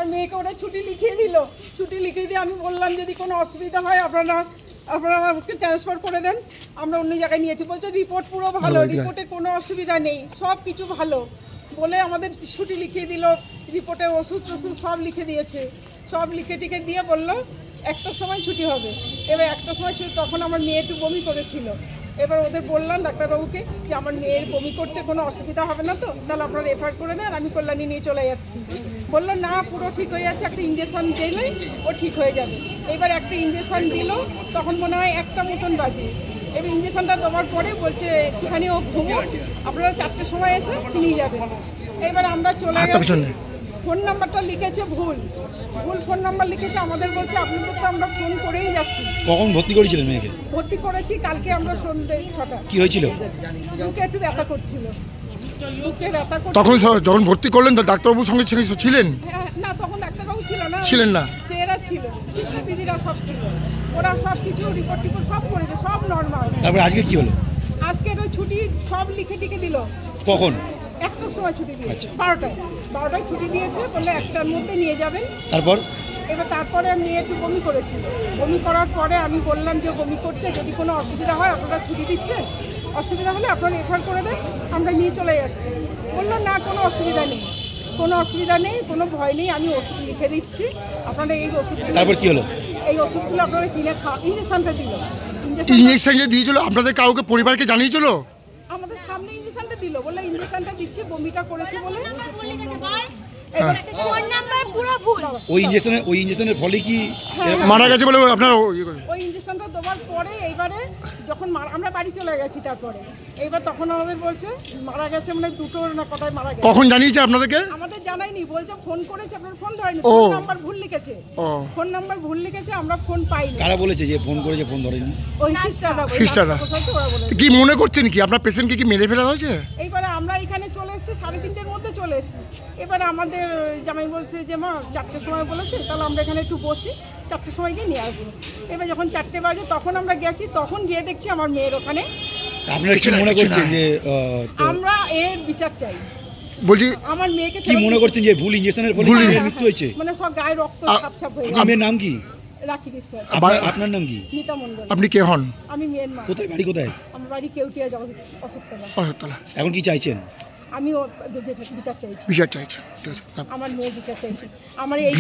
আমার মেয়েকে ওরা ছুটি লিখিয়ে দিল। ছুটি লিখিয়ে দিয়ে আমি বললাম যদি কোনো অসুবিধা হয় আপনারা আমাকে ট্রান্সফার করে দেন, আমরা অন্য জায়গায় নিয়েছি। বলছে রিপোর্ট পুরো ভালো, রিপোর্টে কোনো অসুবিধা নেই, সব কিছু ভালো বলে আমাদের ছুটি লিখিয়ে দিল। রিপোর্টে ওষুধ টষুধ সব লিখে দিয়েছে। সব লিখে টিখে দিয়ে বললো একটার সময় ছুটি হবে। এবার একটার সময় ছুটি, তখন আমার মেয়ে একটু বমি করেছিল। এবার ওদের বললাম ডাক্তারবাবুকে যে আমার মেয়ের বমি করছে, কোনো অসুবিধা হবে না তো, তাহলে আপনারা রেফার করে দেন, আমি কল্যাণী নিয়ে চলে যাচ্ছি। বললো না পুরো ঠিক হয়ে যাচ্ছে, একটা ইঞ্জেকশন দিলেই ও ঠিক হয়ে যাবে। এবার একটা ইঞ্জেকশন দিল, তখন মনে হয় 1টা মতন বাজে। এবার ইঞ্জেকশনটা দেওয়ার পরে বলছে একটুখানি ও ঘুমো, আপনারা 4টের সময় এসে নিয়ে যাবেন। এবার আমরা চলে গেছি। ফোন নাম্বারটা লিখেছে ভুল ফোন নাম্বার লিখেছে। আমাদের বলছে আপনাদের তো আমরা ফোন করেই যাচ্ছি। কখন ভর্তি করেছিলেন মেয়েকে? ভর্তি করেছি কালকে আমরা সন্ধ্যে 6টা। কি হয়েছিল? বুকে একটু ব্যথা করছিল, বুকে ব্যথা করছিল। তখন যখন ভর্তি করলেন ডাক্তারবাবুর সঙ্গে ছিলেন? না, তখন ডাক্তারবাবু ছিলেন না, সেরা ছিল, সিস্টার দিদিরা সব ছিল। ওরা সব কিছু রিপোর্ট টিপোর্ট সব করেছে, সব নর্মাল। তারপর আজকে কি হলো? আজকে ওই ছুটি সব লিখে টিকে দিল। কখন? 1টার সময় ছুটি দিয়েছে। 12টায় ছুটি দিয়েছে, বললে 1টার মধ্যে নিয়ে যাবেন। তারপরে মেয়ে একটু বমি করেছিল। বমি করার পরে আমি বললাম যে বমি করছে, যদি কোনো অসুবিধা হয় আপনারা ছুটি দিচ্ছেন, অসুবিধা হলে আপনারা রেফার করে দেন, আমরা নিয়ে চলে যাচ্ছি। বললো না কোনো অসুবিধা নেই, কোনো ভয় নেই, আমি ওষুধ লিখে দিচ্ছি, আপনারা এই ওষুধ। তারপর কি হলো? এই ওষুধগুলো আপনারা কিনে ইঞ্জেকশনটা দিল। ইঞ্জেকশন যে দিয়েছিল আপনাদের কাউকে পরিবারকে জানিয়েছিল? আমাদের সামনে ইঞ্জেকশনটা দিল, বললো ইঞ্জেকশনটা দিচ্ছে, বমিটা করেছে বলে। ওই ইঞ্জেকশনের ফলে কি মারা গেছে বলে আপনারা? ওই ইঞ্জেকশনটা দেওয়ার পরে এইবারে যখন আমরা বাড়ি চলে গেছি, তারপরে এইবার তখন আমাদের বলছে মারা গেছে, মানে 2টো না কটায় মারা গেছে। কখন জানিয়েছে আপনাদেরকে? আমাদের জানাইনি, বলছে ফোন করেছে, আপনার ফোন ধরেনি, ফোন নাম্বার ভুল লিখেছে, আমরা ফোন পাইনি। কারা বলেছে যে ফোন করেছে ফোন ধরেনি? ওই সিস্টাররা। কি মনে করছেন কি আপনার পেশেন্টকে কি মেরে ফেলা হয়েছে? এইবারে আমরা এখানে চলে এসেছি 3:30-এর মধ্যে চলে এসেছি। এবারে আমাদের জামাই বলছে যে মা 4টের সময় বলেছে, তাহলে আমরা এখানে একটু বসি, 4টের সময় গিয়ে নিয়ে আসবো। এবার যখন 4টে বাজে তখন আমরা গেছি, তখন গিয়ে দেখছি আমার মেয়ের ওখানে। আপনারা কি মনে করছেন যে আমরা এর বিচার চাই? বলছি আমার মেয়েকে কি মনে করছেন যে ভুল ইনজেকশনের ফলে মৃত্যু হয়েছে? মানে সব গায়ে রক্ত ছাপ হয়ে গেছে। আপনার নাম কি? রাখি বিশ্বাস। আপনার নাম কি? মিতা মণ্ডল। আপনি কে হন? আমি মেয়ের মা। কোথায় বাড়ি? কোথায়? আমার বাড়ি কেউটিয়া, অশোকতলা। এখন কি চাইছেন? আমিও বিচার চাইছি। ঠিক আছে। আমার মেয়ের বিচার চাইছি। আমার এই